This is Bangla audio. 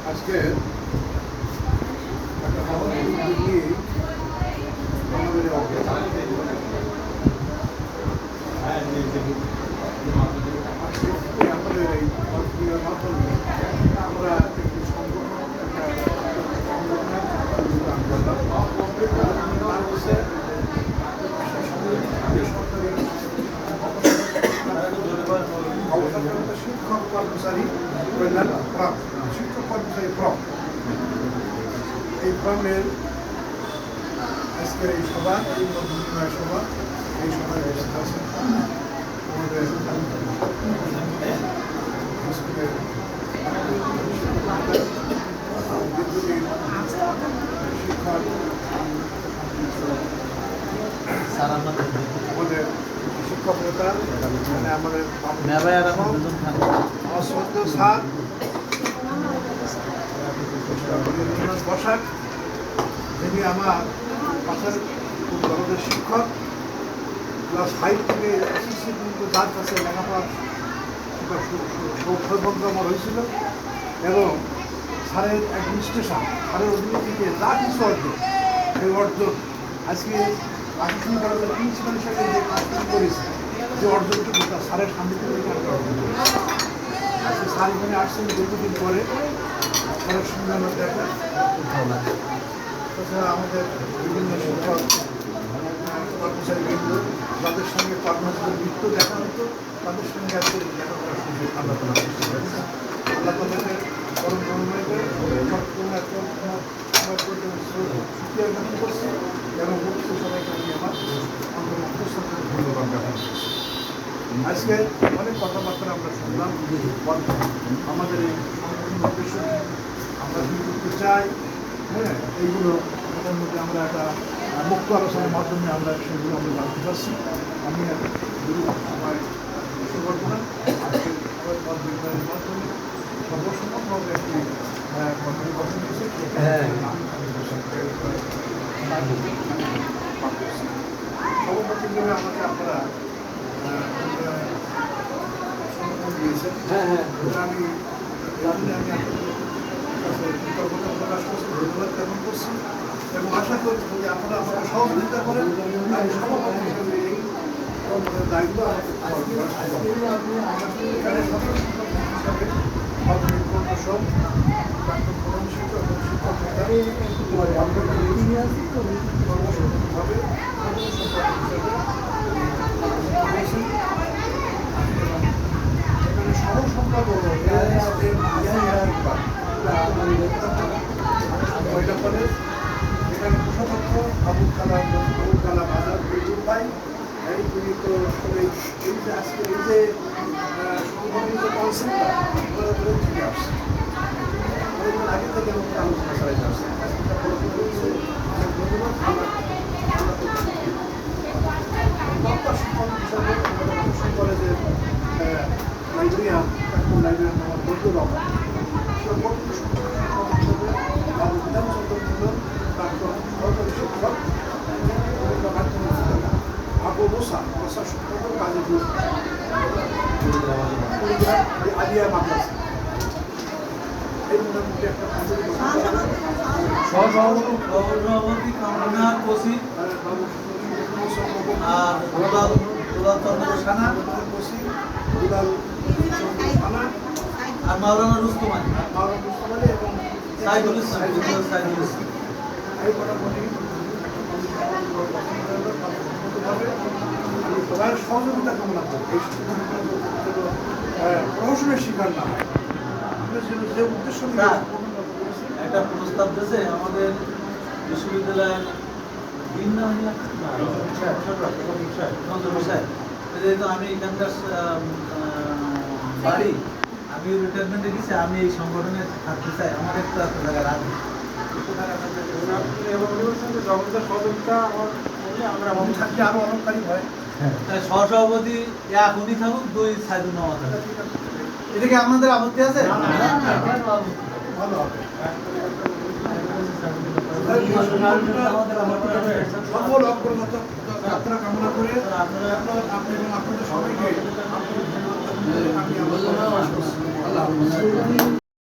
আজকে একটা খবর দিয়ে আমাদের আমাদের এই পত্রিকার মাধ্যমে আমরা একটি সংগঠন শিক্ষক কর্মচারী কল্যাণ ফ্রম শিক্ষক কর্মচারী ফ্রম এই ফর্মের আজকের এই সভা এই বিনিময় সভা এই সভায় ব্যবস্থা আছে আমাদের স্কুলের দীর্ঘদিন শিক্ষক আমাদের শিক্ষক নেতা মানে আমাদের আমার শ্রদ্ধেয় স্যার বসাক যিনি আমার পাশের আমাদের শিক্ষক ক্লাস 5 থেকে এসএসসি পর্যন্ত যার কাছে লেখাপড়ার সৌভাগ্য আমার হয়েছিল এবং স্যারের অ্যাডমিনিস্ট্রেশন স্যারের অধীনে থেকে যা কিছু অর্জন এই অর্জন আজকে আশিসন কলেজের প্রিন্সিপাল হিসেবে যে কাজটি করেছে যে অর্জনটুকু তার স্যারের সামনে থেকে অর্জন করেছে আজকে স্যার এখানে আসছেন দীর্ঘদিন পরে স্যারের সঙ্গে আমার দেখা খুব ভালো লাগে তাছাড়া আমাদের বিভিন্ন শিক্ষক কর্মচারীবৃন্দ যাদের সঙ্গে কর্মচারীদের মৃত্যু দেখা হতো তাদের সঙ্গে আজকে দেখা করার সুযোগ আল্লাহ তালা সৃষ্টি করেছে আল্লাহ তালাকে পরম সুক্রিয়া জ্ঞাপন করছি এবং উপস্থিত সবাইকে আমি আমার অন্তর্ভুক্ত ধন্যবাদ জ্ঞাপন করছি আজকে অনেক কথাবার্তা আমরা শুনলাম আমাদের এই সংগঠনের উদ্দেশ্য আমরা কী করতে চাই হ্যাঁ এইগুলো এটার মধ্যে আমরা একটা মুক্ত আলোচনার মাধ্যমে আমরা সেগুলো আমরা জানতে পারছি আমি সময় শুরু করবো না আজকে মত বিজ্ঞানের মাধ্যমে সর্বসম্মতভাবে একটি কমিটি গঠন হয়েছে সভাপতি হিসেবে আমাকে আপনারা সমর্থন দিয়েছেন আমি আপনাদের কৃতজ্ঞতা প্রকাশ করছি ধন্যবাদ জ্ঞাপন করছি এবং আশা করি যদি আপনারা আমাকে সহযোগিতা করেন আমি সভাপতি হিসেবে এই দায়িত্ব এখানে সদস্য হিসাবে সব ডাক্তার প্রধান শিক্ষক এবং শিক্ষক কর্মসূচিভাবে এখানে সহ সম্পাদক মহিলা কলেজ এখানে কোষাধ্যক্ষ আবুল কালাম আজাদ বিজুল ভাই এই তো এই যে আজকে এই যে সংগঠনের যে কনসেপ্টটা আপনারা ধরে থেকে আসছে অনেকদিন আগে থেকে আলোচনা চালাইতে আসছে বক্তা শিক্ষক হিসাবে আমাদের কলেজের লাইব্রেরিয়ান লাইব্রেরিয়ান আমার বন্ধু রহমান সর্বোচ্চ শিক্ষক হিসাবে বিধানচন্দ্র মন্ডল প্রাক্তন সহকারী শিক্ষক মাধ্যমিক আবু মোসা সম্পাদক গাজীপুর আলিয়া মাদ্রাসা এই মোটামুটি একটা সহসভাপতি কামরুনার কোসি আর দুলাল চন্দ্র সানা দুলাল সানা আর মাওলানা রুস্তমানি এবং সাইদুল ইসলাম এই মোটামুটি আমি সবার সহযোগিতা কামনা করি এই প্রহসনের শিকার না হয় আমরা যে উদ্দেশ্য একটা প্রস্তাব দিয়েছে আমাদের বিশ্ববিদ্যালয়ের যেহেতু আমি এখানকার বাড়ি আমি রিটায়ারমেন্টে গেছি আমি এই সংগঠনে থাকতে চাই আমার একটু একটা জায়গায় রাখবো সহযোগিতা আমরা থাকলে আরো অলঙ্কারী হয় তাই সহসভাপতি এক উনি থাকুক দুই সাইদুল নামা থাকুক এটা কি আপনাদের আপত্তি আছে ভালো হবে সকল অগ্রগত যাত্রা কামনা করে আপনাদের সবাইকে আল্লাহ